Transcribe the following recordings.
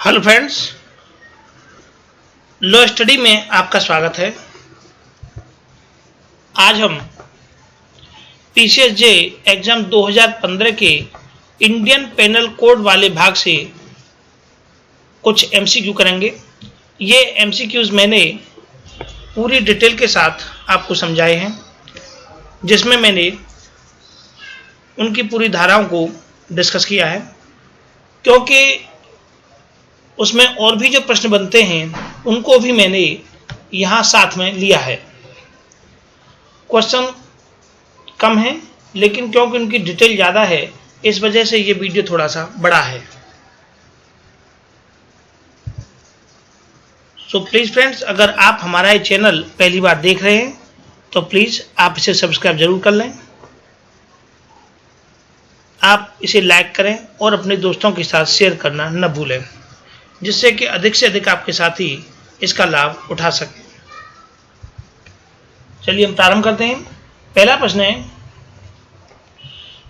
Hello friends, law study में आपका स्वागत है। आज हम पीसीएसजे एग्जाम 2015 के इंडियन पेनल कोड वाले भाग से कुछ एमसीक्यू करेंगे। ये एमसीक्यूज मैंने पूरी डिटेल के साथ आपको समझाए हैं, जिसमें मैंने उनकी पूरी धाराओं को डिस्कस किया है, क्योंकि उसमें और भी जो प्रश्न बनते हैं उनको भी मैंने यहाँ साथ में लिया है। क्वेश्चन कम है, लेकिन क्योंकि उनकी डिटेल ज़्यादा है, इस वजह से ये वीडियो थोड़ा सा बड़ा है। सो प्लीज़ फ्रेंड्स, अगर आप हमारा ये चैनल पहली बार देख रहे हैं तो प्लीज़ आप इसे सब्सक्राइब जरूर कर लें। आप इसे लाइक करें और अपने दोस्तों के साथ शेयर करना न भूलें, जिससे कि अधिक से अधिक आपके साथी इसका लाभ उठा सकें। चलिए हम प्रारंभ करते हैं। पहला प्रश्न है,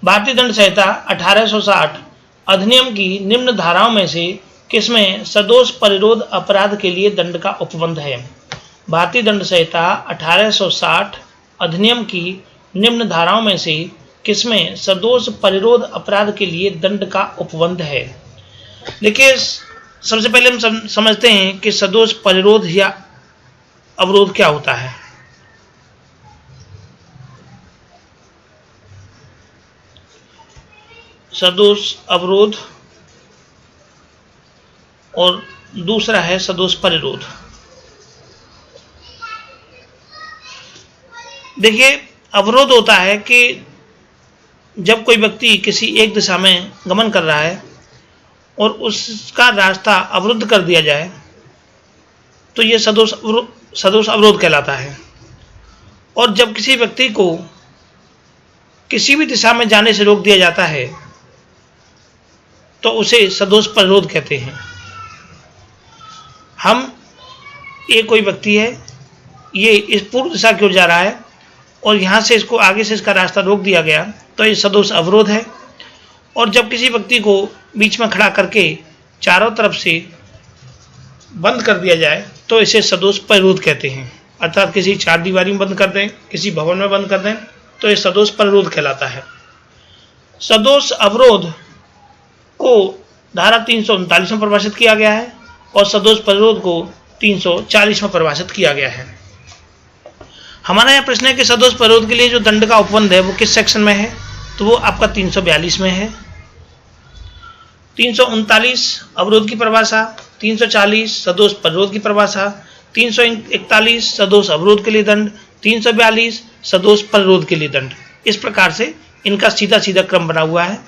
भारतीय दंड संहिता 1860 अधिनियम की निम्न धाराओं में से किसमें सदोष परिरोध अपराध के लिए दंड का उपबंध है? भारतीय दंड संहिता 1860 अधिनियम की निम्न धाराओं में से किसमें सदोष परिरोध अपराध के लिए दंड का उपबंध है? देखिए, सबसे पहले हम समझते हैं कि सदोष परिरोध या अवरोध क्या होता है। सदोष अवरोध और दूसरा है सदोष परिरोध। देखिए, अवरोध होता है कि जब कोई व्यक्ति किसी एक दिशा में गमन कर रहा है और उसका रास्ता अवरुद्ध कर दिया जाए तो ये सदोष अवरोध कहलाता है। और जब किसी व्यक्ति को किसी भी दिशा में जाने से रोक दिया जाता है तो उसे सदोष परिरोध कहते हैं। ये कोई व्यक्ति है, ये इस पूर्व दिशा की ओर जा रहा है और यहाँ से इसको आगे से इसका रास्ता रोक दिया गया तो ये सदोष अवरोध है। और जब किसी व्यक्ति को बीच में खड़ा करके चारों तरफ से बंद कर दिया जाए तो इसे सदोष परिरोध कहते हैं। अर्थात किसी चार दीवारी में बंद कर दें, किसी भवन में बंद कर दें तो ये सदोष परिरोध कहलाता है। सदोष अवरोध को धारा 339 में परिभाषित किया गया है और सदोष परिरोध को 340 में परिभाषित किया गया है। हमारा यह प्रश्न है कि सदोष परिरोध के लिए जो दंड का उपबंध है वो किस सेक्शन में है? तो वो आपका 342 में है। 339 अवरोध की परिभाषा, 340 सदोष परिरोध की परिभाषा, 341 सदोष अवरोध के लिए दंड, 342 सदोष परिरोध के लिए दंड। इस प्रकार से इनका सीधा सीधा क्रम बना हुआ है।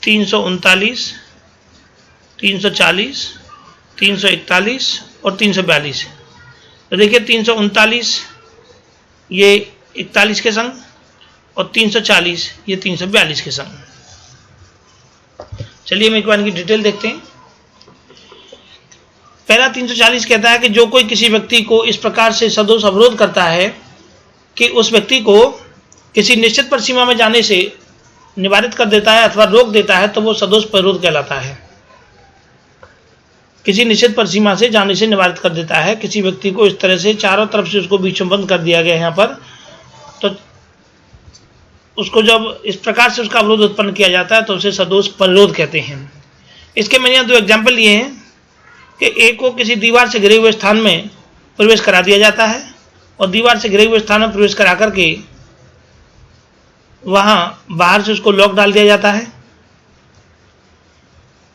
339, 340, 341 और 342। तो देखिए, 339 ये 41 के संग और 340 ये 342 के संग। चलिए हम एक बार इनकी डिटेल देखते हैं। पहला 340 कहता है कि जो कोई किसी व्यक्ति को इस प्रकार से सदोष अवरोध करता है कि उस व्यक्ति को किसी निश्चित परिसीमा में जाने से निवारित कर देता है अथवा रोक देता है तो वो सदोष परिरोध कहलाता है। किसी निश्चित परिसीमा से जाने से निवारित कर देता है, किसी व्यक्ति को इस तरह से चारों तरफ से उसको बीच में बंद कर दिया गया यहाँ पर, तो उसको जब इस प्रकार से उसका अवरोध उत्पन्न किया जाता है तो उसे सदोष परिरोध कहते हैं। इसके मैंने यहाँ दो एग्जाम्पल लिए हैं कि एक को किसी दीवार से घिरे हुए स्थान में प्रवेश करा दिया जाता है और दीवार से घिरे हुए स्थान में प्रवेश करा करके वहाँ बाहर से उसको लॉक डाल दिया जाता है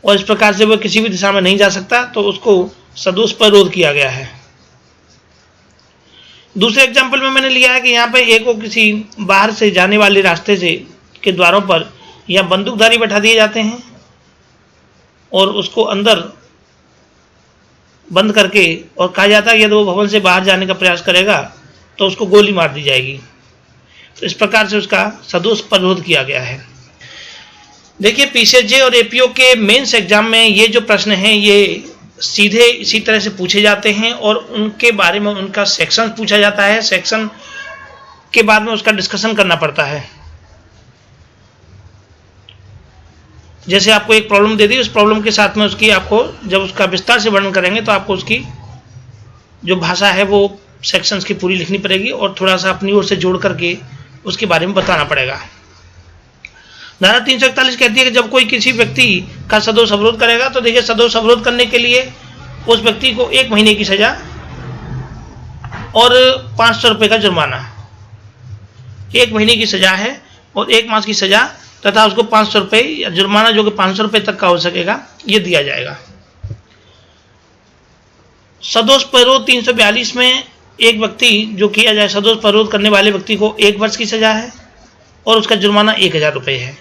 और इस प्रकार से वह किसी भी दिशा में नहीं जा सकता, तो उसको सदोष परिरोध किया गया है। दूसरे एग्जाम्पल में मैंने लिया है कि यहाँ पे एक को किसी बाहर से जाने वाले रास्ते से के द्वारों पर या बंदूकधारी बैठा दिए जाते हैं और उसको अंदर बंद करके और कहा जाता है यदि वो भवन से बाहर जाने का प्रयास करेगा तो उसको गोली मार दी जाएगी। तो इस प्रकार से उसका सदोष परिरोध किया गया है। देखिए, पीसीएसजे और एपीओ के मेंस एग्जाम में ये जो प्रश्न हैं ये सीधे इसी तरह से पूछे जाते हैं और उनके बारे में उनका सेक्शन पूछा जाता है। सेक्शन के बाद में उसका डिस्कशन करना पड़ता है। जैसे आपको एक प्रॉब्लम दे दी, उस प्रॉब्लम के साथ में उसकी आपको जब उसका विस्तार से वर्णन करेंगे तो आपको उसकी जो भाषा है वो सेक्शंस की पूरी लिखनी पड़ेगी और थोड़ा सा अपनी ओर से जोड़ करके उसके बारे में बताना पड़ेगा। धारा 341 कहती है कि जब कोई किसी व्यक्ति का सदोष अवरोध करेगा तो देखिए सदोष अवरोध करने के लिए उस व्यक्ति को 1 महीने की सजा और 500 रुपये का जुर्माना, 1 महीने की सजा है और 1 मास की सजा तथा उसको 500 रुपये या जुर्माना जो कि 500 रुपये तक का हो सकेगा ये दिया जाएगा। सदोष परोध 342 में एक व्यक्ति जो किया जाए सदोष परोध करने वाले व्यक्ति को 1 वर्ष की सजा है और उसका जुर्माना 1000 रुपये है,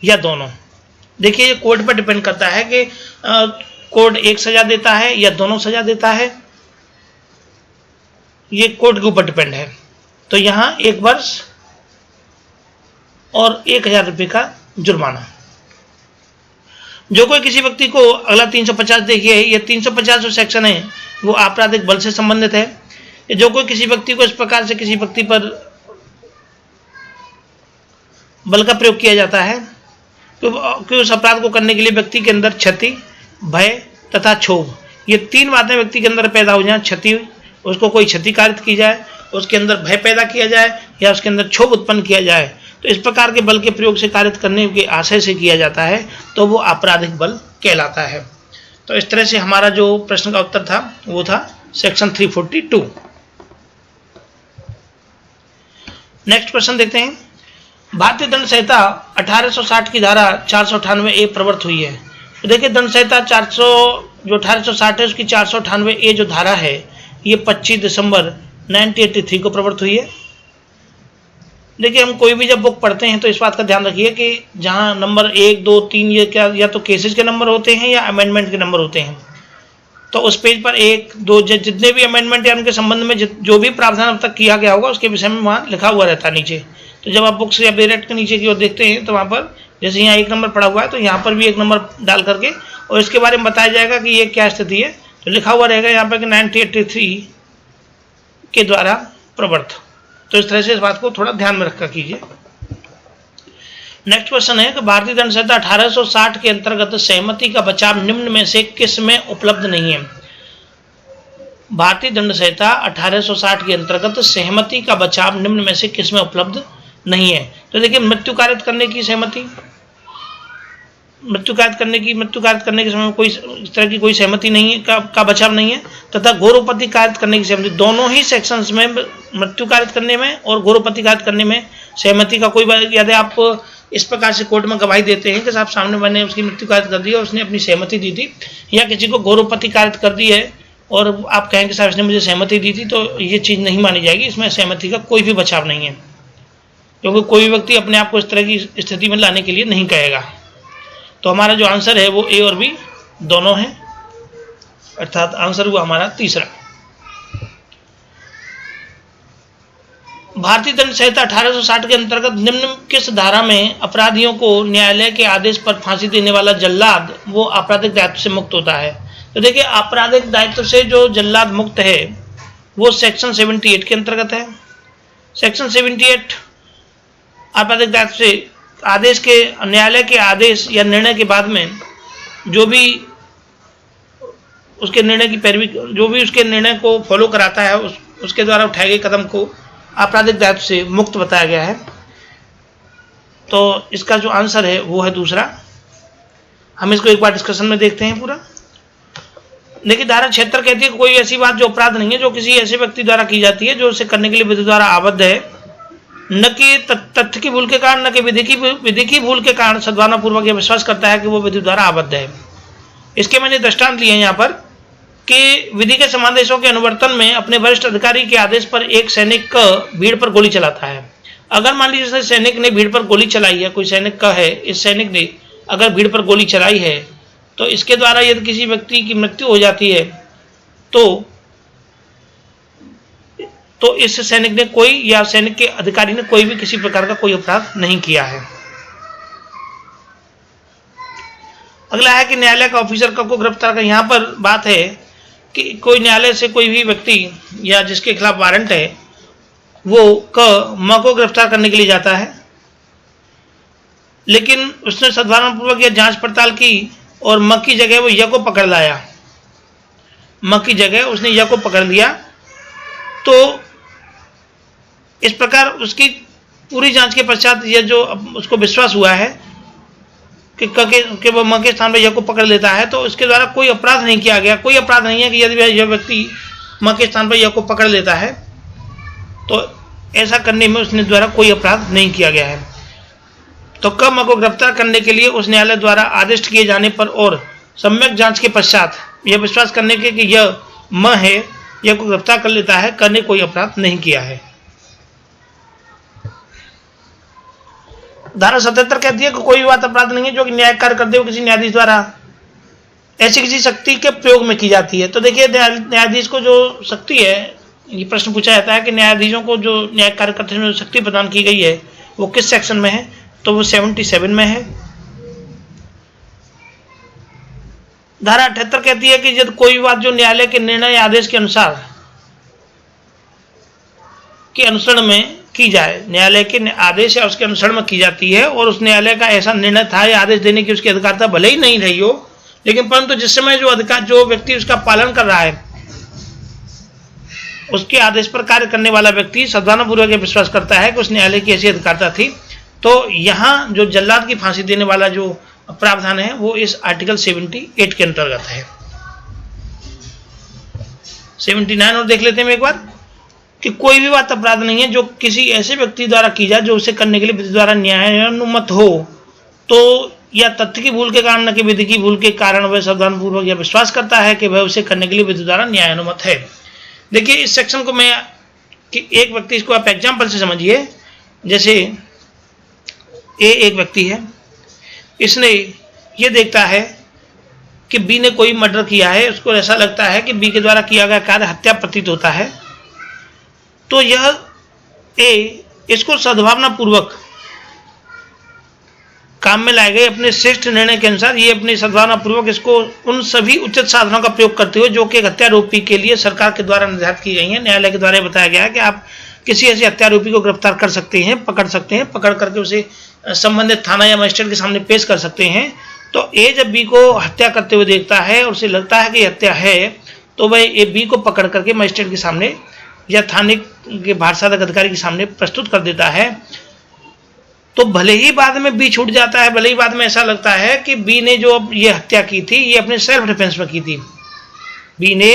या दोनों। देखिए ये कोर्ट पर डिपेंड करता है कि कोर्ट एक सजा देता है या दोनों सजा देता है, ये कोर्ट के ऊपर डिपेंड है। तो यहाँ 1 वर्ष और 1000 रुपये का जुर्माना। जो कोई किसी व्यक्ति को, अगला 350 देखिए, ये 350 जो सेक्शन है वो आपराधिक बल से संबंधित है। जो कोई किसी व्यक्ति को इस प्रकार से किसी व्यक्ति पर बल का प्रयोग किया जाता है कि उस अपराध को करने के लिए व्यक्ति के अंदर क्षति, भय तथा क्षोभ, ये 3 बातें व्यक्ति के अंदर पैदा हो जाए। क्षति, उसको कोई क्षति कारित की जाए, उसके अंदर भय पैदा किया जाए या उसके अंदर क्षोभ उत्पन्न किया जाए, तो इस प्रकार के बल के प्रयोग से कारित करने के आशय से किया जाता है तो वो आपराधिक बल कहलाता है। तो इस तरह से हमारा जो प्रश्न का उत्तर था वो था सेक्शन 342। नेक्स्ट प्रश्न देखते हैं। भारतीय दंड संहिता 1860 की धारा 498A प्रवृत्त हुई है। तो देखिए दंड संहिता 1860 है उसकी 498A जो धारा है ये 25 दिसंबर 1983 को प्रवृत्त हुई है। देखिए हम कोई भी जब बुक पढ़ते हैं तो इस बात का ध्यान रखिए कि जहाँ नंबर 1, 2, 3 ये क्या या तो केसेज के नंबर होते हैं या अमेंडमेंट के नंबर होते हैं, तो उस पेज पर 1, 2 जितने भी अमेंडमेंट या उनके संबंध में जो भी प्रावधान अब तक किया गया होगा उसके विषय में वहाँ लिखा हुआ रहता है नीचे। तो जब आप बुक्स या डायरेक्ट के नीचे की ओर देखते हैं तो वहाँ पर जैसे यहाँ 1 नंबर पड़ा हुआ है तो यहाँ पर भी 1 नंबर डाल करके और इसके बारे में बताया जाएगा कि ये क्या स्थिति है। तो लिखा हुआ रहेगा यहाँ पर कि 1983 के द्वारा प्रवृत्त। तो इस तरह से इस बात को थोड़ा ध्यान में रखा कीजिए। नेक्स्ट क्वेश्चन है कि भारतीय दंड संहिता 1860 के अंतर्गत सहमति का बचाव निम्न में से किस में उपलब्ध नहीं है। भारतीय दंड संहिता 1860 के अंतर्गत सहमति का बचाव निम्न में से किस में उपलब्ध नहीं है। तो देखिए मृत्यु कारित करने की सहमति, मृत्यु कारित करने के समय में कोई इस तरह की कोई सहमति नहीं है का बचाव नहीं है, तथा घोरोपति कारित करने की सहमति, दोनों ही सेक्शंस में मृत्यु कारित करने में और घोरोपति कारित करने में सहमति का कोई, यदि आप इस प्रकार से कोर्ट में गवाही देते हैं कि साहब सामने वाले ने उसकी मृत्यु कारित कर दी और उसने अपनी सहमति दी थी, या किसी को घोरोपति कारित कर दी है और आप कहें कि साहब इसने मुझे सहमति दी थी, तो ये चीज़ नहीं मानी जाएगी। इसमें सहमति का कोई भी बचाव नहीं है, क्योंकि कोई भी व्यक्ति अपने आप को इस तरह की स्थिति में लाने के लिए नहीं कहेगा। तो हमारा जो आंसर है वो ए और बी दोनों है, अर्थात आंसर हुआ हमारा तीसरा। भारतीय दंड संहिता 1860 के अंतर्गत निम्न किस धारा में अपराधियों को न्यायालय के आदेश पर फांसी देने वाला जल्लाद वो आपराधिक दायित्व से मुक्त होता है। तो देखिए आपराधिक दायित्व से जो जल्लाद मुक्त है वो सेक्शन 78 के अंतर्गत है। सेक्शन 78 आपराधिक दायित्व से आदेश के, न्यायालय के आदेश या निर्णय के बाद में जो भी उसके निर्णय की पैरवी, जो भी उसके निर्णय को फॉलो कराता है उसके द्वारा उठाए गए कदम को आपराधिक दायित्व से मुक्त बताया गया है। तो इसका जो आंसर है वो है दूसरा। हम इसको एक बार डिस्कशन में देखते हैं पूरा। देखिए धारा 76 कहती है कि कोई ऐसी बात जो अपराध नहीं है जो किसी ऐसे व्यक्ति द्वारा की जाती है जो उसे करने के लिए विधि द्वारा आबद्ध है, न कि तथ्य की भूल के कारण, न कि विधि की भूल के कारण सद्भावना पूर्वक यह विश्वास करता है कि वो विधि द्वारा आबद्ध है। इसके मैंने दृष्टांत लिए यहाँ पर कि विधि के समादेशों के अनुवर्तन में अपने वरिष्ठ अधिकारी के आदेश पर एक सैनिक भीड़ पर गोली चलाता है। अगर मान लीजिए सैनिक ने भीड़ पर गोली चलाई है, कोई सैनिक का है, इस सैनिक ने अगर भीड़ पर गोली चलाई है तो इसके द्वारा यदि किसी व्यक्ति की मृत्यु हो जाती है तो इस सैनिक ने कोई, या सैनिक के अधिकारी ने कोई भी किसी प्रकार का कोई अपराध नहीं किया है। अगला है कि न्यायालय का ऑफिसर को गिरफ्तार कर, यहाँ पर बात है कि कोई न्यायालय से कोई भी व्यक्ति या जिसके खिलाफ वारंट है वो को गिरफ्तार करने के लिए जाता है लेकिन उसने सद्भावनापूर्वक यह जांच पड़ताल की और म की जगह वो य को पकड़ लाया, म की जगह उसने य को पकड़ लिया। तो इस प्रकार उसकी पूरी जांच के पश्चात यह जो उसको विश्वास हुआ है कि वो म के स्थान पर य को पकड़ लेता है, तो उसके द्वारा कोई अपराध नहीं किया गया। कोई अपराध नहीं है कि यदि यह व्यक्ति म के स्थान पर य को पकड़ लेता है तो ऐसा करने में उसने द्वारा कोई अपराध नहीं किया गया है। तो क म को गिरफ्तार करने के लिए उस न्यायालय द्वारा आदेश किए जाने पर और सम्यक जांच के पश्चात यह विश्वास करने के कि यह म है, यह को गिरफ्तार कर लेता है, करने कोई अपराध नहीं किया है। धारा 77 कहती है कि कोई बात अपराध नहीं है जो कि न्याय कार्य करते हुए किसी न्यायाधीश द्वारा ऐसी किसी शक्ति के प्रयोग में की जाती है। तो देखिए, न्यायाधीश को जो शक्ति है, ये प्रश्न पूछा जाता है कि न्यायाधीशों को जो न्याय कार्य करते हुए शक्ति प्रदान की गई है वो किस सेक्शन में है, तो वो 77 में है। धारा 78 कहती है कि यदि कोई बात जो न्यायालय के निर्णय या आदेश के अनुसार के अनुसरण में की जाए, न्यायालय के आदेश या उसके अनुसरण में की जाती है और उस न्यायालय का ऐसा निर्णय था या आदेश देने की उसकी अधिकारिता भले ही नहीं रही हो, लेकिन परंतु जिस समय जो व्यक्ति उसका पालन कर रहा है उसके आदेश पर कार्य करने वाला व्यक्ति सद्भावनापूर्वक विश्वास करता है कि उस न्यायालय की ऐसी अधिकारिता थी, तो यहाँ जो जल्लाद की फांसी देने वाला जो प्रावधान है वो इस आर्टिकल 78 के अंतर्गत है। 79 और देख लेते हैं एक बार कि कोई भी बात अपराध नहीं है जो किसी ऐसे व्यक्ति द्वारा की जाए जो उसे करने के लिए विधि द्वारा न्यायानुमत हो, तो या तथ्य की भूल के कारण न कि विधि की भूल के कारण वह सावधानपूर्वक यह विश्वास करता है कि वह उसे करने के लिए विधि द्वारा न्यायानुमत है। देखिए, इस सेक्शन को मैं कि एक व्यक्ति, इसको आप एग्जाम्पल से समझिए। जैसे एक व्यक्ति है, इसने ये देखता है कि बी ने कोई मर्डर किया है, उसको ऐसा लगता है कि बी के द्वारा किया गया कार्य हत्या प्रतीत होता है, तो यह इसको सद्भावनापूर्वक काम में लाए गए अपने श्रेष्ठ निर्णय के अनुसार ये अपने सद्भावनापूर्वक इसको उन सभी उचित साधनों का प्रयोग करते हुए जो कि हत्यारोपी के लिए सरकार के द्वारा निर्धारित की गई है। न्यायालय के द्वारा बताया गया है कि आप किसी ऐसे हत्यारोपी को गिरफ्तार कर सकते हैं, पकड़ सकते हैं, पकड़ करके उसे संबंधित थाना या मजिस्ट्रेट के सामने पेश कर सकते हैं। तो ए जब बी को हत्या करते हुए देखता है और उसे लगता है कि हत्या है, तो वह ए बी को पकड़ करके मजिस्ट्रेट के सामने या थाने के भारसाधक अधिकारी के सामने प्रस्तुत कर देता है। तो भले ही बाद में बी छूट जाता है, भले ही बाद में ऐसा लगता है कि बी ने जो ये हत्या की थी ये अपने सेल्फ डिफेंस में की थी, बी ने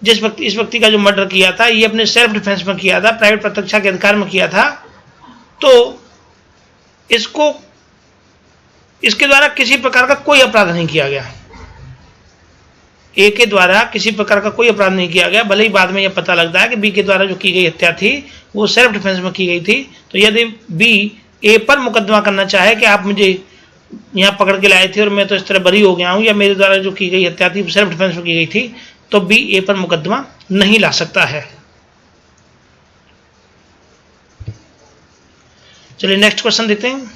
इस व्यक्ति का जो मर्डर किया था ये अपने सेल्फ डिफेंस में किया था, प्राइवेट प्रत्यक्षा के अधिकार में किया था, तो इसको इसके द्वारा किसी प्रकार का कोई अपराध नहीं किया गया। ए के द्वारा किसी प्रकार का कोई अपराध नहीं किया गया, भले ही बाद में यह पता लगता है कि बी के द्वारा जो की गई हत्या थी वो सेल्फ डिफेंस में की गई थी। तो यदि बी ए पर मुकदमा करना चाहे कि आप मुझे यहाँ पकड़ के लाए थे और मैं तो इस तरह बरी हो गया हूँ, या मेरे द्वारा जो की गई हत्या थी सेल्फ डिफेंस में की गई थी, तो बी ए पर मुकदमा नहीं ला सकता है। चलिए नेक्स्ट क्वेश्चन देते हैं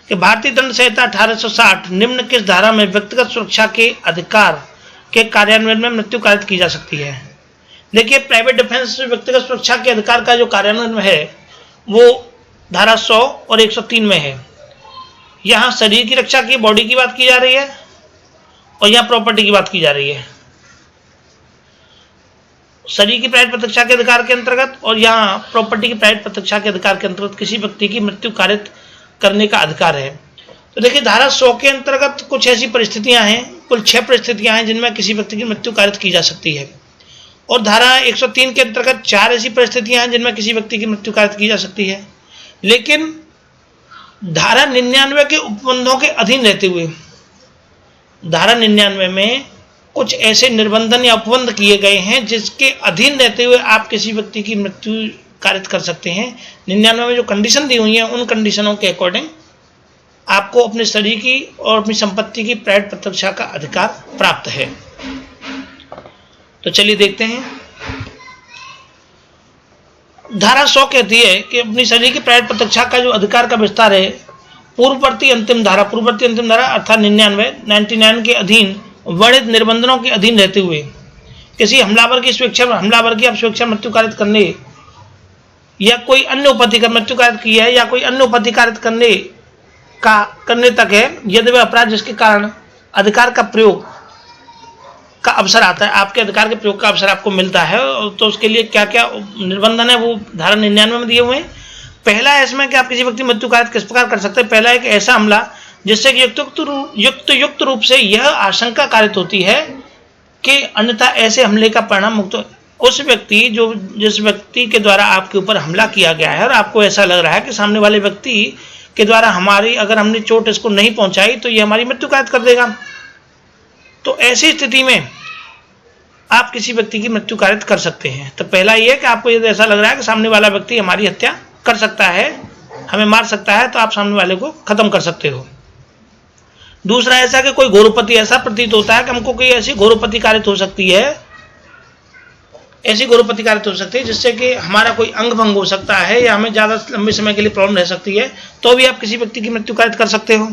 कि भारतीय दंड संहिता 1860 निम्न किस धारा में व्यक्तिगत सुरक्षा के अधिकार के कार्यान्वयन में मृत्यु कारित की जा सकती है। देखिए, प्राइवेट डिफेंस व्यक्तिगत सुरक्षा के अधिकार का जो कार्यान्वयन है वो धारा 100 और 103 में है। यहाँ शरीर की रक्षा की, बॉडी की बात की जा रही है और यहाँ प्रॉपर्टी की बात की जा रही है। शरीर की प्राइवेट प्रत्यक्षा के अधिकार के अंतर्गत और यहाँ प्रॉपर्टी की प्राइवेट प्रत्यक्षा के अधिकार के अंतर्गत किसी व्यक्ति की मृत्यु कारित करने का अधिकार है। तो देखिए, धारा 100 के अंतर्गत कुछ ऐसी परिस्थितियां हैं, कुल 6 परिस्थितियां हैं जिनमें किसी व्यक्ति की मृत्यु कारित की जा सकती है, और धारा 103 के अंतर्गत 4 ऐसी परिस्थितियां हैं जिनमें किसी व्यक्ति की मृत्यु कारित की जा सकती है। लेकिन धारा 99 के उपबंधों के अधीन रहते हुए धारा 99 में कुछ ऐसे निर्बंधन या उपबंध किए गए हैं जिसके अधीन रहते हुए आप किसी व्यक्ति की मृत्यु कारित कर सकते हैं। 99 में जो कंडीशन दी हुई है उन कंडीशनों के अकॉर्डिंग आपको अपने शरीर की और अपनी संपत्ति की प्राइवेट प्रत्यक्षा का अधिकार प्राप्त है। तो चलिए देखते हैं। धारा 100 कहती है कि अपनी शरीर की प्राइवेट प्रत्यक्षा का जो अधिकार का विस्तार है पूर्ववर्ती अंतिम धारा अर्थात 99 के अधीन वर्णित निबंधनों के अधीन रहते हुए किसी हमलावर की स्वेच्छा मृत्यु कारित करने या कोई अन्य उपति का मृत्यु कारित की है या कोई अन्य उपति कारित करने का करने तक है। यदि वह अपराध जिसके कारण अधिकार का प्रयोग का अवसर आता है, आपके अधिकार के प्रयोग का अवसर आपको मिलता है, तो उसके लिए क्या क्या निर्बंधन है वो धारा 99 में दिए हुए हैं। पहला है इसमें कि आप किसी व्यक्ति मृत्यु कार्य किस प्रकार कर सकते हैं। पहला है कि ऐसा हमला जिससे कि युक्त रूप से यह आशंका कारित होती है कि अन्यथा ऐसे हमले का परिणाम मुक्त उस व्यक्ति जिस व्यक्ति के द्वारा आपके ऊपर हमला किया गया है और आपको ऐसा लग रहा है कि सामने वाले व्यक्ति के द्वारा अगर हमने चोट इसको नहीं पहुंचाई तो ये हमारी मृत्यु कारित कर देगा, तो ऐसी स्थिति में आप किसी व्यक्ति की मृत्यु कारित कर सकते हैं। तो पहला ये है कि आपको यदि ऐसा लग रहा है कि सामने वाला व्यक्ति हमारी हत्या कर सकता है, हमें मार सकता है, तो आप सामने वाले को खत्म कर सकते हो। दूसरा ऐसा कि कोई घोरोपति, ऐसा प्रतीत होता है कि हमको कोई ऐसी घोरोपति कारित हो सकती है, जिससे कि हमारा कोई अंग भंग हो सकता है या हमें ज़्यादा लंबे समय के लिए प्रॉब्लम रह सकती है, तो भी आप किसी व्यक्ति की मृत्यु कारित कर सकते हो।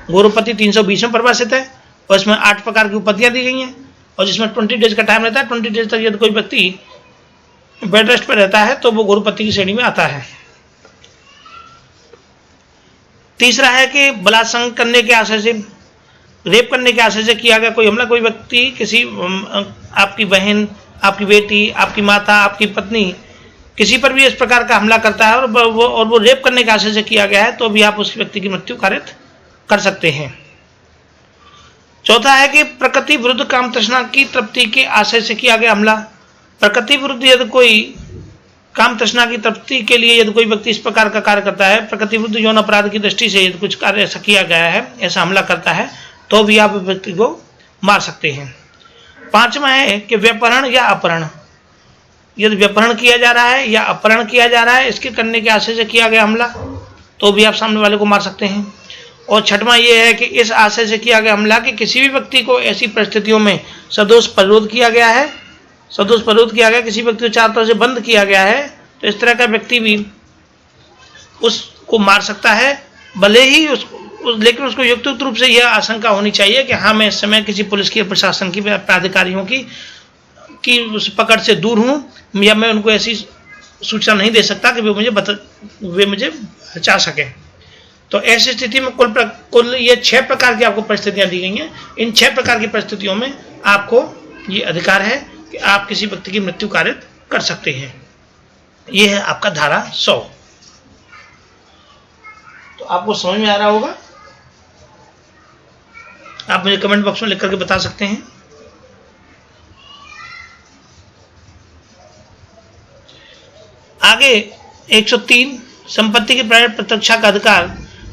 घोरोपति 320 में परिभाषित है और इसमें 8 प्रकार की उपपत्तियां दी गई हैं और जिसमें 20 डेज का टाइम रहता है। 20 डेज तक यदि कोई व्यक्ति बेड रेस्ट पर रहता है तो वो घोरोपति की श्रेणी में आता है। तीसरा है कि बलात्संग करने के आशय से, रेप करने के आशय से किया गया कोई हमला, कोई व्यक्ति किसी आपकी बहन, आपकी बेटी, आपकी माता, आपकी पत्नी, किसी पर भी इस प्रकार का हमला करता है और वो रेप करने के आशय से किया गया है, तो भी आप उस व्यक्ति की मृत्यु कारित कर सकते हैं। चौथा है कि प्रकृति विरुद्ध काम तृष्णा की तृप्ति के आशय से किया गया हमला। प्रकृति विरुद्ध यदि कोई काम तृष्णा की तृप्ति के लिए यदि कोई व्यक्ति इस प्रकार का कार्य करता है, प्रकृति विरुद्ध यौन अपराध की दृष्टि से यदि कुछ कार्य ऐसा किया गया है, ऐसा हमला करता है, तो भी आप व्यक्ति को मार सकते हैं। पांचवा है कि व्यपहरण या अपहरण, यदि व्यपहरण किया जा रहा है या अपहरण किया जा रहा है, इसके करने के आशय से किया गया हमला, तो भी आप सामने वाले को मार सकते हैं। और छठवां यह है कि इस आशय से किया गया हमला कि किसी भी व्यक्ति को ऐसी परिस्थितियों में सदोष परिरोध किया गया है, किसी व्यक्ति को चारों तरफ से बंद किया गया है, तो इस तरह का व्यक्ति भी उसको मार सकता है, भले ही लेकिन उसको युक्त रूप से यह आशंका होनी चाहिए कि हाँ, मैं इस समय किसी पुलिस की, प्रशासन की, प्राधिकारियों की उस पकड़ से दूर हूँ या मैं उनको ऐसी सूचना नहीं दे सकता कि वे मुझे बचा सकें। तो ऐसी स्थिति में कुल ये 6 प्रकार की आपको परिस्थितियां दी गई हैं। इन 6 प्रकार की परिस्थितियों में आपको ये अधिकार है कि आप किसी व्यक्ति की मृत्यु कारित कर सकते हैं। ये है आपका धारा 100। तो आपको समझ में आ रहा होगा, आप मुझे कमेंट बॉक्स में लिख करके बता सकते हैं। आगे 103 संपत्ति की प्राइवेट प्रत्यक्षा का अधिकार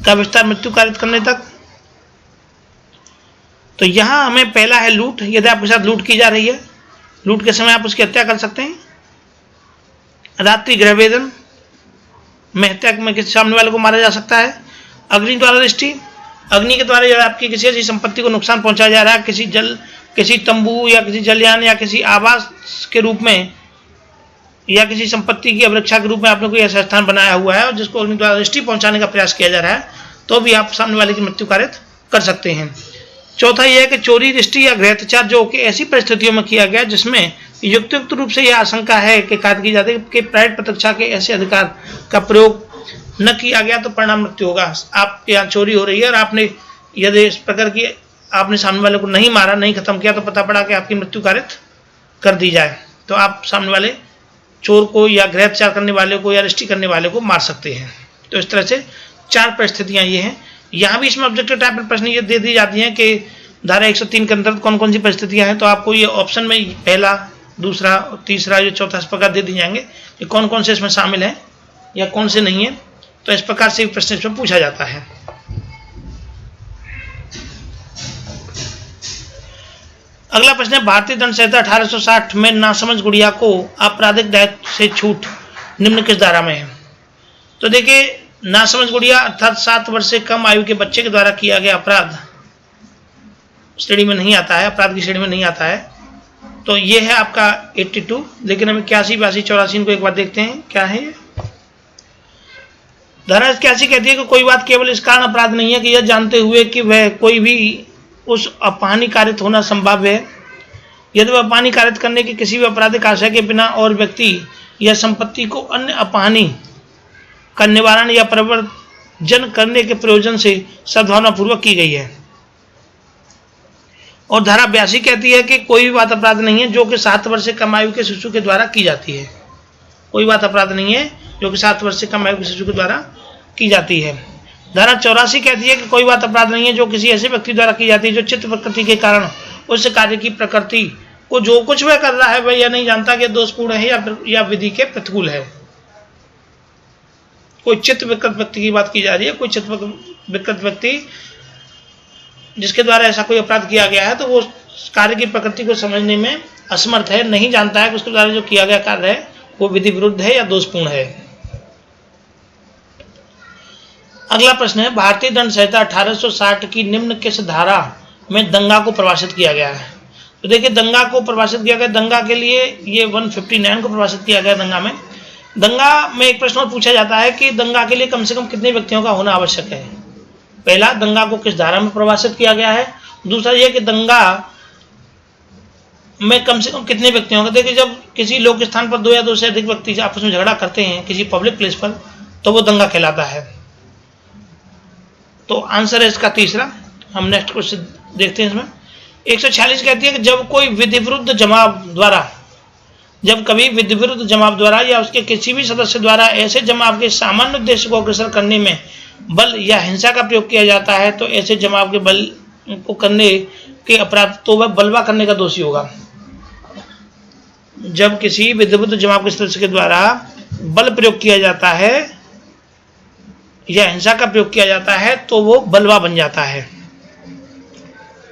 का विस्तार मृत्यु कारित करने तक। तो यहां हमें पहला है लूट। यदि आपके साथ लूट की जा रही है, लूट के समय आप उसकी हत्या कर सकते हैं। रात्रि गृहभेदन में हत्या में किसी सामने वाले को मारा जा सकता है। अग्नि द्वारा दृष्टि, अग्नि के द्वारा यदि आपकी किसी ऐसी संपत्ति को नुकसान पहुंचाया जा रहा है, किसी तंबू या किसी जलयान या किसी आवास के रूप में या किसी संपत्ति की अवरक्षा के रूप में आपने कोई ऐसा स्थान बनाया हुआ है और जिसको अग्नि द्वारा दृष्टि पहुंचाने का प्रयास किया जा रहा है, तो भी आप सामने वाले की मृत्यु कारित कर सकते हैं। चौथा यह है कि चोरी, दृष्टि या गृहत्याचार जो कि ऐसी परिस्थितियों में किया गया जिसमें युक्त रूप से यह आशंका है कि कारित की जाती है कि प्राइवेट प्रत्यक्षा के ऐसे अधिकार का प्रयोग न किया गया तो परिणाम मृत्यु होगा। आपके यहाँ चोरी हो रही है और आपने यदि इस प्रकार की आपने सामने वाले को नहीं मारा, नहीं खत्म किया, तो पता पड़ा कि आपकी मृत्यु कारित कर दी जाए, तो आप सामने वाले चोर को या गृहत्याचार करने वाले को या दृष्टि करने वाले को मार सकते हैं। तो इस तरह से 4 परिस्थितियां ये हैं। यहाँ भी इसमें ऑब्जेक्टिव टाइप में प्रश्न ये दे दी जाती हैं कि धारा 103 के अंतर्गत कौन कौन सी परिस्थितियां हैं, तो आपको ये ऑप्शन में पहला, दूसरा, तीसरा, जो चौथा, इस प्रकार दे दी जाएंगे कि कौन कौन से इसमें शामिल हैं या कौन से नहीं है। तो इस प्रकार से प्रश्न इसमें पूछा जाता है। अगला प्रश्न है, भारतीय दंड संहिता 1860 में नासमझ गुड़िया को आपराधिक दायित्व से छूट निम्न किस धारा में है। तो देखिए, नासमझ गुड़िया अर्थात 7 वर्ष से कम आयु के बच्चे के द्वारा किया गया अपराध श्रेणी में नहीं आता है, अपराध की श्रेणी में नहीं आता है। तो ये है आपका 82। लेकिन हम 81, 82, 84 को एक बार देखते हैं क्या है ये। धारा 81 कहती है कि कोई बात केवल इस कारण अपराध नहीं है कि यह जानते हुए कि वह कोई भी उस अपहानि कारित होना संभव है, यदि वह अपहानि कारित करने के किसी भी आपराधिक आशय के बिना और व्यक्ति या संपत्ति को अन्य अपहानि का निवारण या जन करने के प्रयोजन से सद्भावना पूर्वक की गई है। और धारा 82 कहती है कि कोई भी बात अपराध नहीं है जो कि 7 वर्ष से कम आयु के शिशु के द्वारा की जाती है। कोई बात अपराध नहीं है जो कि 7 वर्ष से कम आयु के शिशु के द्वारा की जाती है। धारा 84 कहती है कि कोई बात अपराध नहीं है जो किसी ऐसे व्यक्ति द्वारा की जाती है जो चित्त प्रकृति के कारण उस कार्य की प्रकृति को जो कुछ वह कर रहा है वह यह नहीं जानता कि दोषपूर्ण है या विधि के प्रतिकूल है। कोई चित्त विकृत व्यक्ति की बात की जा रही है, कोई चित्त विकृत व्यक्ति जिसके द्वारा ऐसा कोई अपराध किया गया है तो वो कार्य की प्रकृति को समझने में असमर्थ है, नहीं जानता है कि उसके द्वारा जो किया गया कार्य है वो विधि विरुद्ध है या दोषपूर्ण है। अगला प्रश्न है, भारतीय दंड संहिता 1860 की निम्न किस धारा में दंगा को परिभाषित किया गया है? तो देखिए, दंगा को परिभाषित किया गया, दंगा के लिए ये 159 को परिभाषित किया गया। दंगा में एक प्रश्न और पूछा जाता है कि दंगा के लिए कम से कम कितने व्यक्तियों का होना आवश्यक है। पहला, दंगा को किस धारा में परिभाषित किया गया है। दूसरा यह कि दंगा में कम से कम कितने व्यक्तियों का। देखिए, जब किसी लोक स्थान पर 2 या 2 से अधिक व्यक्ति आपस में झगड़ा करते हैं किसी पब्लिक प्लेस पर तो वो दंगा कहलाता है। तो आंसर है इसका तीसरा। हम नेक्स्ट क्वेश्चन देखते हैं। इसमें 146 कहती है कि जब कोई विधि विरुद्ध जमाव द्वारा या उसके किसी भी सदस्य द्वारा ऐसे जमाव के सामान्य उद्देश्य को अग्रसर करने में बल या हिंसा का प्रयोग किया जाता है तो ऐसे जमाव के बल को करने के अपराध तो वह बलवा करने का दोषी होगा। जब किसी विधि विरुद्ध जमाव के सदस्य के द्वारा बल प्रयोग किया जाता है या हिंसा का प्रयोग किया जाता है तो वो बलवा बन जाता है,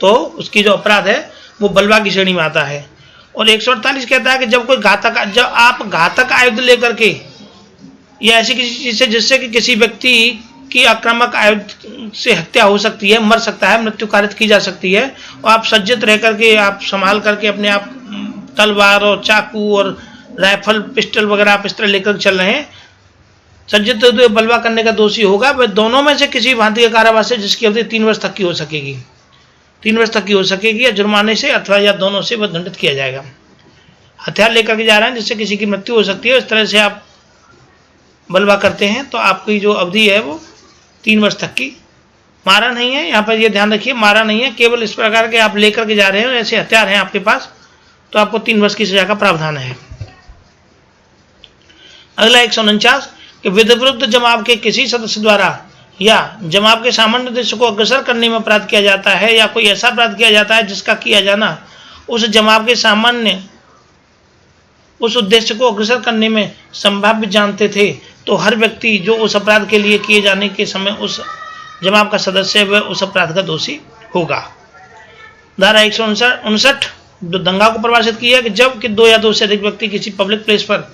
तो उसकी जो अपराध है वो बलवा की श्रेणी में आता है। और 148 कहता है कि जब आप घातक आयुध लेकर के या ऐसी किसी चीज से जिससे कि किसी व्यक्ति की आक्रामक आयुध से हत्या हो सकती है, मर सकता है, मृत्यु कारित की जा सकती है, और आप सज्जित रह करके आप संभाल करके अपने आप तलवार और चाकू और राइफल पिस्टल वगैरह आप इस तरह लेकर चल रहे हैं, सज्जित हुए बलवा करने का दोषी होगा। वह दोनों में से किसी भांति के कारावास से जिसकी अवधि 3 वर्ष तक की हो सकेगी, 3 वर्ष तक की हो सकेगी, या जुर्माने से अथवा या दोनों से वह दंडित किया जाएगा। हथियार लेकर के जा रहे हैं जिससे किसी की मृत्यु हो सकती है, इस तरह से आप बलवा करते हैं तो आपकी जो अवधि है वो 3 वर्ष तक की। मारा नहीं है, यहाँ पर ये ध्यान रखिए, मारा नहीं है, केवल इस प्रकार के आप लेकर के जा रहे हैं, ऐसे हथियार हैं आपके पास तो आपको 3 वर्ष की सजा का प्रावधान है। अगला 149 कि विधि विरुद्ध जमाव के किसी सदस्य द्वारा या जमाव के सामान्य उद्देश्य को अग्रसर करने में अपराध किया जाता है या कोई ऐसा अपराध किया जाता है जिसका किया जाना उस जमाव के सामान्य उस उद्देश्य को अग्रसर करने में संभाव्य जानते थे तो हर व्यक्ति जो उस अपराध के लिए किए जाने के समय उस जमाव का सदस्य है वह उस अपराध का दोषी होगा। धारा 159 जो दंगा को परिभाषित किया है कि जब कि 2 या 2 से अधिक व्यक्ति किसी पब्लिक प्लेस पर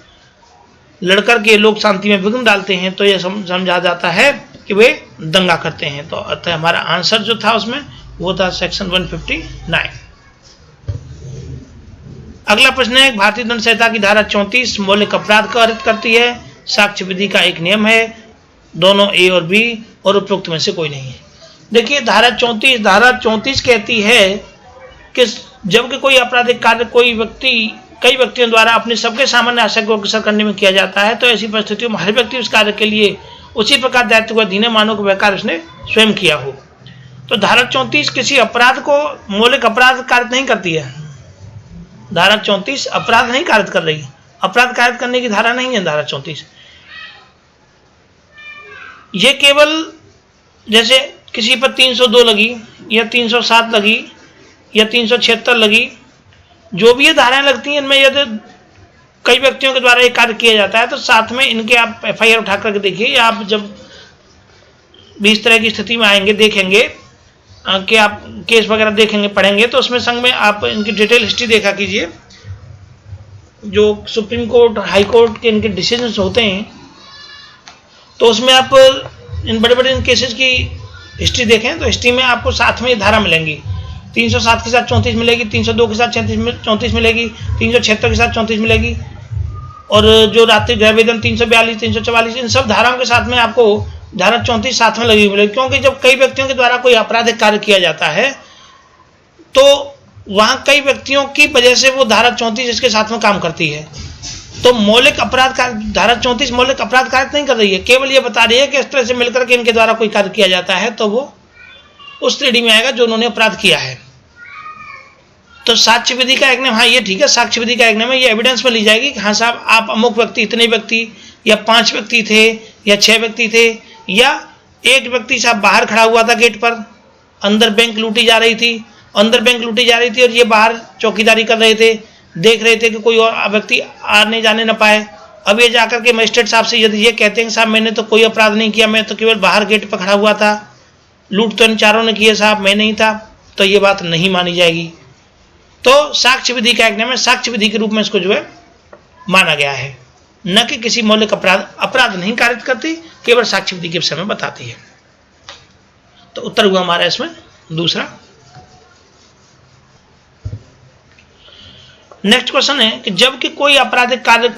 लड़कर के लोक शांति में विघ्न डालते हैं तो यह समझा जाता है कि वे दंगा करते हैं। तो अतः हमारा आंसर जो था उसमें वो था सेक्शन 159। अगला प्रश्न है, भारतीय दंड संहिता की धारा 34 मौलिक अपराध को अर्थ करती है। साक्ष्य विधि का एक नियम है, दोनों ए और बी और उपरोक्त में से कोई नहीं है। देखिए, धारा 34 कहती है कि जबकि कोई आपराधिक कार्य कई व्यक्तियों द्वारा अपने सबके सामान्य आशय को अग्रसर करने में किया जाता है तो ऐसी परिस्थितियों में हर व्यक्ति उस कार्य के लिए उसी प्रकार दायित्व को अधीन मानो कि वह कार्य उसने स्वयं किया हो। तो धारा 34 किसी अपराध को मौलिक अपराध कारित नहीं करती है। धारा 34 अपराध नहीं कारित कर रही, अपराध कारित करने की धारा नहीं है धारा 34। ये केवल जैसे किसी पर 302 लगी या 307 लगी या 376 लगी, जो भी ये धाराएं लगती हैं इनमें यदि कई व्यक्तियों के द्वारा ये कार्य किया जाता है तो साथ में इनके आप FIR उठा करके देखिए। आप जब भी इस तरह की स्थिति में आएंगे देखेंगे कि आप केस वगैरह देखेंगे पढ़ेंगे तो उसमें संग में आप इनकी डिटेल हिस्ट्री देखा कीजिए। जो सुप्रीम कोर्ट हाई कोर्ट के इनके डिसीजंस होते हैं तो उसमें आप इन बड़े बड़े इन केसेस की हिस्ट्री देखें तो हिस्ट्री में आपको साथ में ये धारा मिलेंगी। 307 के साथ 34 मिलेगी, 302 के साथ 34 मिलेगी, 376 के साथ 34 मिलेगी, और जो रात्रि गृहवेदन 342 344 इन सब धाराओं के साथ में आपको धारा 34 साथ में लगी मिलेगी। क्योंकि जब कई व्यक्तियों के द्वारा कोई आपराधिक कार्य किया जाता है तो वहां कई व्यक्तियों की वजह से वो धारा 34 इसके साथ में काम करती है। तो मौलिक अपराध का धारा 34 मौलिक अपराध कार्य नहीं कर रही है, केवल ये बता रही है कि इस तरह से मिलकर के इनके द्वारा कोई कार्य किया जाता है तो वो उस श्रेणी में आएगा जो उन्होंने अपराध किया है। तो साक्ष्य विधि का एक नियम, हाँ ये ठीक है, साक्ष्य विधि का एक नियम है, ये एविडेंस में ली जाएगी कि हाँ साहब आप अमुक व्यक्ति, इतने व्यक्ति या 5 व्यक्ति थे या 6 व्यक्ति थे, या एक व्यक्ति साहब बाहर खड़ा हुआ था गेट पर, अंदर बैंक लूटी जा रही थी, और ये बाहर चौकीदारी कर रहे थे, देख रहे थे कि कोई और व्यक्ति आने जाने न पाए। अब ये जाकर के मजिस्ट्रेट साहब से यदि ये कहते हैं साहब मैंने तो कोई अपराध नहीं किया, मैं तो केवल बाहर गेट पर खड़ा हुआ था, लूट तो इन चारों ने किए साहब, मैं नहीं था, तो ये बात नहीं मानी जाएगी। तो साक्ष्य विधि का एक नियम है, साक्ष्य विधि के रूप में इसको जो है माना गया है, न कि किसी मौलिक अपराध नहीं कारित करती, केवल साक्ष्य विधि के विषय में बताती है। तो उत्तर हुआ हमारा इसमें दूसरा। नेक्स्ट क्वेश्चन है कि जबकि कोई आपराधिक कार्य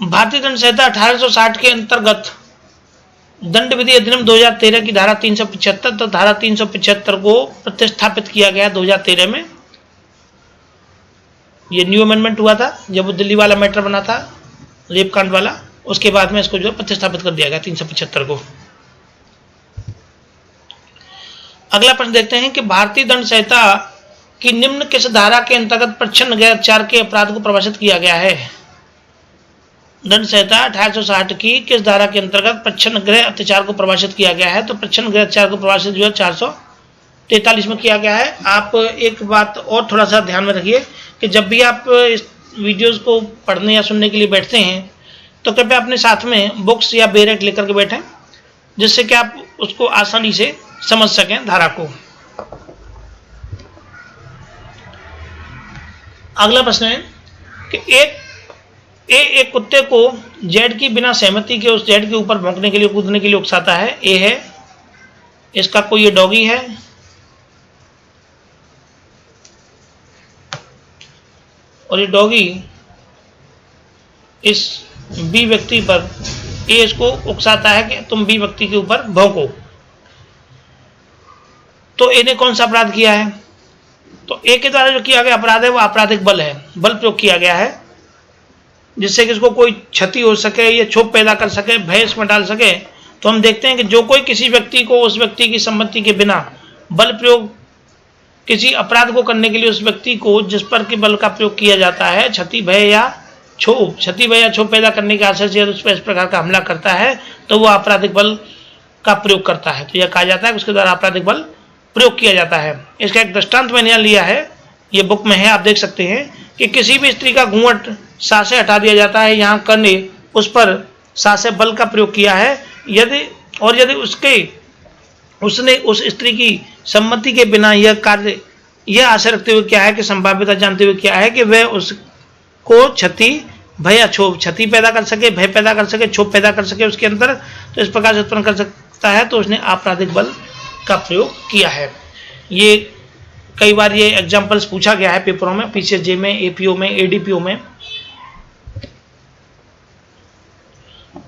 भारतीय दंड संहिता 1860 के अंतर्गत दंड विधि अधिनियम 2013 की धारा 375 तो धारा 375 को प्रतिस्थापित किया गया 2013 में। ये न्यू अमेंडमेंट हुआ था जब वो दिल्ली वाला मैटर बना था, रेप कांड वाला, उसके बाद में इसको जो प्रतिस्थापित कर दिया गया 375 को। अगला प्रश्न देखते हैं कि भारतीय दंड संहिता की निम्न किस धारा के अंतर्गत प्रच्छन्न गैर अत्याचार के अपराध को परिभाषित किया गया है। दंड संहिता 1860 की किस धारा के अंतर्गत प्रच्छन्न गृह अत्याचार को परिभाषित किया गया है। तो प्रच्छन्न गृह अत्याचार को परिभाषित जो है 443 में किया गया है। आप एक बात और थोड़ा सा ध्यान में रखिए कि जब भी आप इस वीडियोस को पढ़ने या सुनने के लिए बैठते हैं तो कृपया अपने साथ में बुक्स या बेरेट लेकर के बैठें, जिससे कि आप उसको आसानी से समझ सकें धारा को। अगला प्रश्न है कि एक कुत्ते को जेड की बिना सहमति के उस जेड के ऊपर भौंकने के लिए, कूदने के लिए उकसाता है। ए है इसका कोई ये डॉगी है, और ये डॉगी इस बी व्यक्ति पर ए इसको उकसाता है कि तुम बी व्यक्ति के ऊपर भौंको। तो ए ने कौन सा अपराध किया है। तो ए के द्वारा जो किया गया अपराध है वो आपराधिक बल है, बल प्रयोग किया गया है जिससे कि इसको कोई क्षति हो सके या क्षोभ पैदा कर सके, भय इसमें डाल सके। तो हम देखते हैं कि जो कोई किसी व्यक्ति को उस व्यक्ति की सम्मति के बिना बल प्रयोग किसी अपराध को करने के लिए उस व्यक्ति को जिस पर के बल का प्रयोग किया जाता है क्षति भय या क्षोभ पैदा करने के आशय से उस पर इस प्रकार का हमला करता है तो वो आपराधिक बल का प्रयोग करता है। तो यह कहा जाता है कि उसके द्वारा आपराधिक बल प्रयोग किया जाता है। इसका एक दृष्टांत मैंने यहाँ लिया है, ये बुक में है, आप देख सकते हैं कि किसी भी स्त्री का घूंघट सांसें हटा दिया जाता है, यहाँ करने उस पर सांसें बल का प्रयोग किया है। यदि उसने उस स्त्री की सम्मति के बिना यह कार्य यह आशा रखते हुए क्या है कि संभाव्यता जानते हुए क्या है कि वह उसको क्षति भय क्षति पैदा कर सके, भय पैदा कर सके, क्षोभ पैदा कर सके उसके अंदर, तो इस प्रकार से उत्पन्न कर सकता है, तो उसने आपराधिक बल का प्रयोग किया है। ये कई बार ये एग्जाम्पल्स पूछा गया है पेपरों में, पीसीएसजे में, एपीओ में, एडीपीओ में।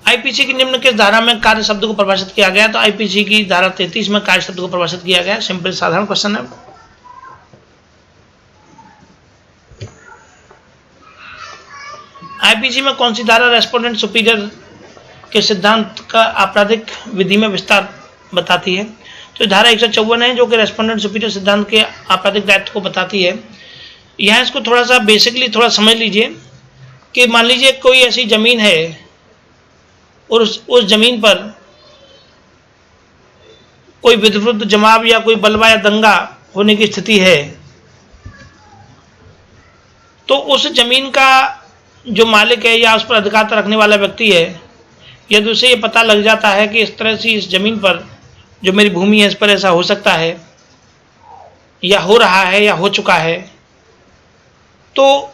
आईपीसी की निम्न किस धारा में कार्य शब्द को परिभाषित किया गया। तो आईपीसी की धारा 33 में कार्य शब्द को परिभाषित किया गया। सिंपल साधारण क्वेश्चन है। आईपीसी में कौन सी धारा रेस्पोंडेंट सुपीरियर के सिद्धांत का आपराधिक विधि में विस्तार बताती है। तो धारा 154 है जो कि रेस्पोंडेंट सुपीरियर सिद्धांत के आपराधिक दायित्व को बताती है। यहाँ इसको थोड़ा सा बेसिकली थोड़ा समझ लीजिए कि मान लीजिए कोई ऐसी जमीन है और उस जमीन पर कोई विध्वंस जमाव या कोई बलवा या दंगा होने की स्थिति है, तो उस जमीन का जो मालिक है या उस पर अधिकार रखने वाला व्यक्ति है, यदि उसे ये पता लग जाता है कि इस तरह से इस जमीन पर जो मेरी भूमि है इस पर ऐसा हो सकता है या हो रहा है या हो चुका है, तो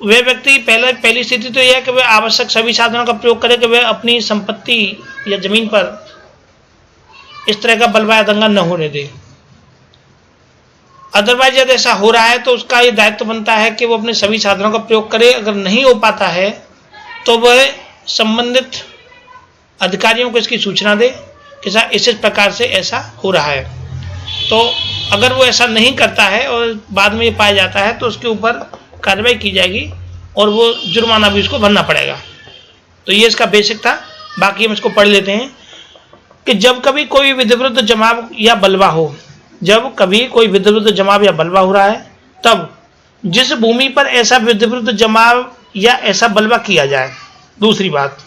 वह व्यक्ति पहली स्थिति तो यह है कि वह आवश्यक सभी साधनों का प्रयोग करे कि वह अपनी संपत्ति या जमीन पर इस तरह का बलवा या दंगा न होने दे। अदरवाइज यदि ऐसा हो रहा है तो उसका ये दायित्व बनता है कि वो अपने सभी साधनों का प्रयोग करे। अगर नहीं हो पाता है तो वह संबंधित अधिकारियों को इसकी सूचना दे कि इस प्रकार से ऐसा हो रहा है। तो अगर वो ऐसा नहीं करता है और बाद में ये पाया जाता है तो उसके ऊपर कार्रवाई की जाएगी और वो जुर्माना भी उसको भरना पड़ेगा। तो ये इसका बेसिक था। बाकी हम इसको पढ़ लेते हैं कि जब कभी कोई विधिविरुद्ध जमाव या बलवा हो, जब कभी कोई विधिविरुद्ध जमाव या बलवा हो रहा है, तब जिस भूमि पर ऐसा विधिविरुद्ध जमाव या ऐसा बलवा किया जाए, दूसरी बात,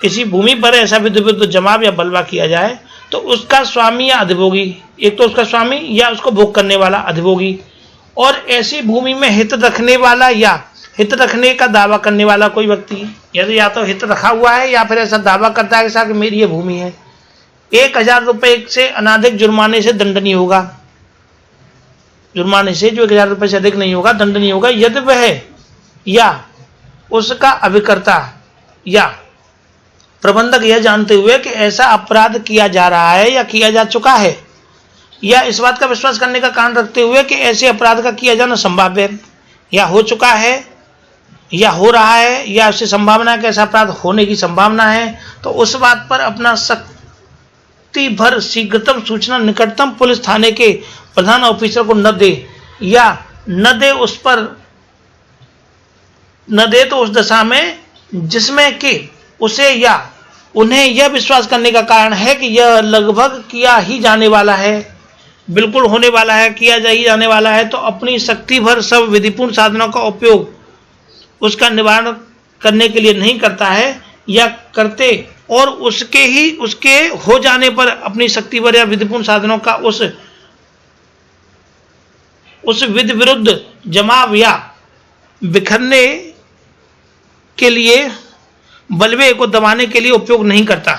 किसी भूमि पर ऐसा विधिविरुद्ध जमाव या बलवा किया जाए तो उसका स्वामी या अधिभोगी, एक तो उसका स्वामी या उसको भोग करने वाला अधिभोगी, और ऐसी भूमि में हित रखने वाला या हित रखने का दावा करने वाला कोई व्यक्ति, या तो हित रखा हुआ है या फिर ऐसा दावा करता है कि मेरी ये भूमि है, 1000 रुपये से अनाधिक जुर्माने से दंडनीय होगा। जुर्माने से जो 1000 रुपये से अधिक नहीं होगा, दंडनीय होगा, यदि वह या उसका अभिकर्ता या प्रबंधक यह जानते हुए कि ऐसा अपराध किया जा रहा है या किया जा चुका है, या इस बात का विश्वास करने का कारण रखते हुए कि ऐसे अपराध का किया जाना संभाव्य है या हो चुका है या हो रहा है या उससे संभावना है कि ऐसा अपराध होने की संभावना है, तो उस बात पर अपना शक्ति भर शीघ्रतम सूचना निकटतम पुलिस थाने के प्रधान ऑफिसर को न दे, या न दे उस पर न दे तो उस दशा में जिसमें कि उसे या उन्हें यह विश्वास करने का कारण है कि यह लगभग किया ही जाने वाला है, बिल्कुल होने वाला है, किया जा ही जाने वाला है, तो अपनी शक्ति भर सब विधिपूर्ण साधनों का उपयोग उसका निवारण करने के लिए नहीं करता है या करते और उसके हो जाने पर अपनी शक्ति भर या विधिपूर्ण साधनों का उस विधि विरुद्ध जमाव या बिखरने के लिए बलवे को दबाने के लिए उपयोग नहीं करता।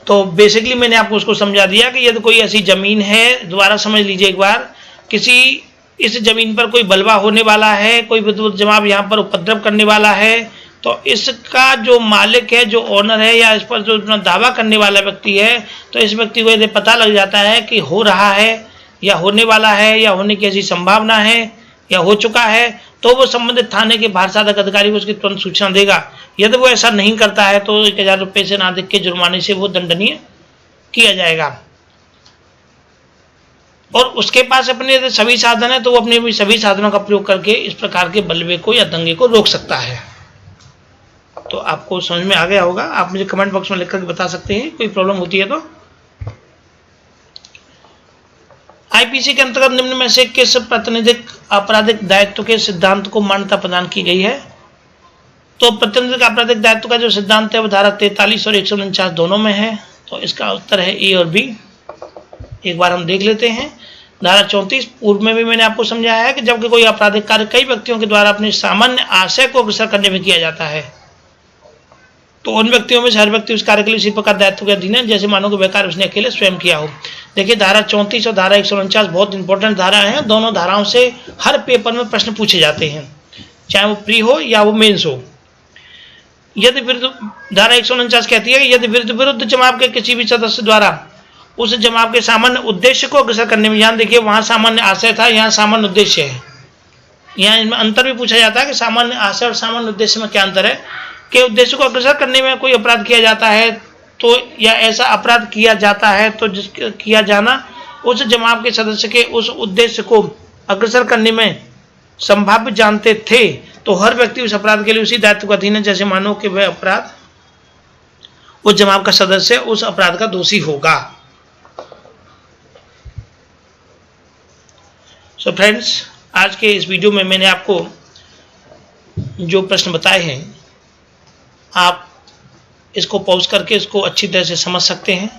तो बेसिकली मैंने आपको उसको समझा दिया कि यदि कोई ऐसी जमीन है, दोबारा समझ लीजिए एक बार, किसी इस जमीन पर कोई बलवा होने वाला है, कोई विद्युत जमाव यहाँ पर उपद्रव करने वाला है, तो इसका जो मालिक है, जो ओनर है, या इस पर जो अपना दावा करने वाला व्यक्ति है, तो इस व्यक्ति को यदि पता लग जाता है कि हो रहा है या होने वाला है या होने की ऐसी संभावना है या हो चुका है, तो वो संबंधित थाने के भारसाधक अधिकारी को उसकी तुरंत सूचना देगा। यदि वो ऐसा नहीं करता है तो 1000 रुपये से अधिक के जुर्माने से वो दंडनीय किया जाएगा। और उसके पास अपने यदि सभी साधन है तो वो अपने सभी साधनों का प्रयोग करके इस प्रकार के बलवे को या दंगे को रोक सकता है। तो आपको समझ में आ गया होगा। आप मुझे कमेंट बॉक्स में लिख कर बता सकते हैं कोई प्रॉब्लम होती है तो। आईपीसी के अंतर्गत निम्न में से किस प्रतिनिधिक आपराधिक दायित्व के सिद्धांत को मान्यता प्रदान की गई है? तो प्रतिनिधिक आपराधिक दायित्व का जो सिद्धांत है वो धारा 43 और 149 दोनों में है। तो इसका उत्तर है ए और बी। एक बार हम देख लेते हैं। धारा 34 पूर्व में भी मैंने आपको समझाया है कि जबकि कोई आपराधिक कार्य कई व्यक्तियों के द्वारा अपने सामान्य आशय को अग्रसर करने में किया जाता है, तो उन व्यक्तियों में से हर व्यक्ति उस कार्य के लिए इसी प्रकार दायित्व के अधीन है जैसे मानो कि वह कार्य उसने अकेले स्वयं किया हो। देखिए धारा 34 और धारा 149 बहुत इंपॉर्टेंट धारा है। दोनों धाराओं से हर पेपर में प्रश्न पूछे जाते हैं, चाहे वो प्री हो या वो मेंस हो। यदि विरुद्ध धारा 149 कहती है कि यदि विरुद्ध जमाव के किसी भी सदस्य द्वारा उस जमाव के सामान्य उद्देश्य को अग्रसर करने में, यहाँ देखिए वहां सामान्य आशय था, यहाँ सामान्य उद्देश्य है। यहाँ इनमें अंतर भी पूछा जाता है कि सामान्य आशय और सामान्य उद्देश्य में क्या अंतर है। के उद्देश्य को अग्रसर करने में कोई अपराध किया जाता है तो, या ऐसा अपराध किया जाता है तो जिसका किया जाना उस जमाव के सदस्य के उस उद्देश्य को अग्रसर करने में संभाव्य जानते थे, तो हर व्यक्ति उस अपराध के लिए उसी दायित्व का अधीन है जैसे मानो कि वह अपराध उस जमाव का सदस्य उस अपराध का दोषी होगा। सो फ्रेंड्स, आज के इस वीडियो में मैंने आपको जो प्रश्न बताए हैं आप इसको पॉज करके इसको अच्छी तरह से समझ सकते हैं।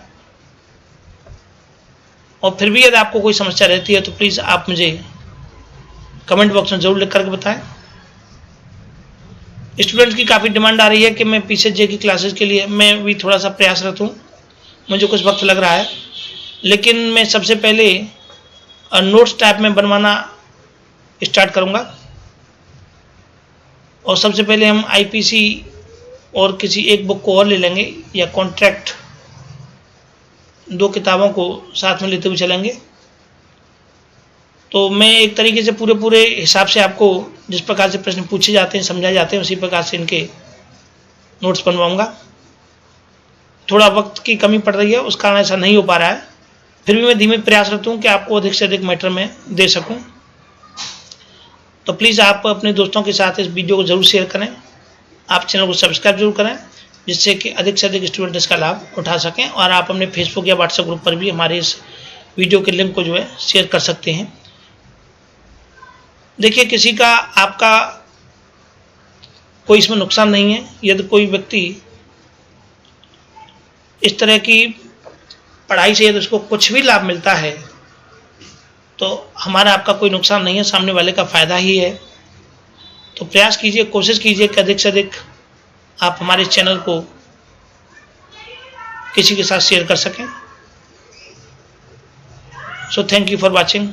और फिर भी यदि आपको कोई समस्या रहती है तो प्लीज़ आप मुझे कमेंट बॉक्स में ज़रूर लिख करके बताएं। स्टूडेंट्स की काफ़ी डिमांड आ रही है कि मैं पीसीजे की क्लासेस के लिए मैं भी थोड़ा सा प्रयासरत हूँ। मुझे कुछ वक्त लग रहा है, लेकिन मैं सबसे पहले नोट्स टाइप में बनवाना स्टार्ट करूँगा। और सबसे पहले हम आईपीसी और किसी एक बुक को और ले लेंगे या कॉन्ट्रैक्ट, 2 किताबों को साथ में लेते हुए चलेंगे। तो मैं एक तरीके से पूरे हिसाब से आपको जिस प्रकार से प्रश्न पूछे जाते हैं, समझाए जाते हैं, उसी प्रकार से इनके नोट्स बनवाऊंगा। थोड़ा वक्त की कमी पड़ रही है, उस कारण ऐसा नहीं हो पा रहा है, फिर भी मैं धीमे प्रयासरत हूँ कि आपको अधिक से अधिक मैटर में दे सकूँ। तो प्लीज़ आप अपने दोस्तों के साथ इस वीडियो को ज़रूर शेयर करें। आप चैनल को सब्सक्राइब जरूर करें, जिससे कि अधिक से अधिक स्टूडेंट इसका लाभ उठा सकें। और आप अपने फेसबुक या व्हाट्सएप ग्रुप पर भी हमारे इस वीडियो के लिंक को जो है शेयर कर सकते हैं। देखिए, किसी का आपका कोई इसमें नुकसान नहीं है। यदि कोई व्यक्ति इस तरह की पढ़ाई से यदि उसको कुछ भी लाभ मिलता है तो हमारा आपका कोई नुकसान नहीं है, सामने वाले का फायदा ही है। तो प्रयास कीजिए, कोशिश कीजिए कि अधिक से अधिक आप हमारे चैनल को किसी के साथ शेयर कर सकें। So thank you for watching.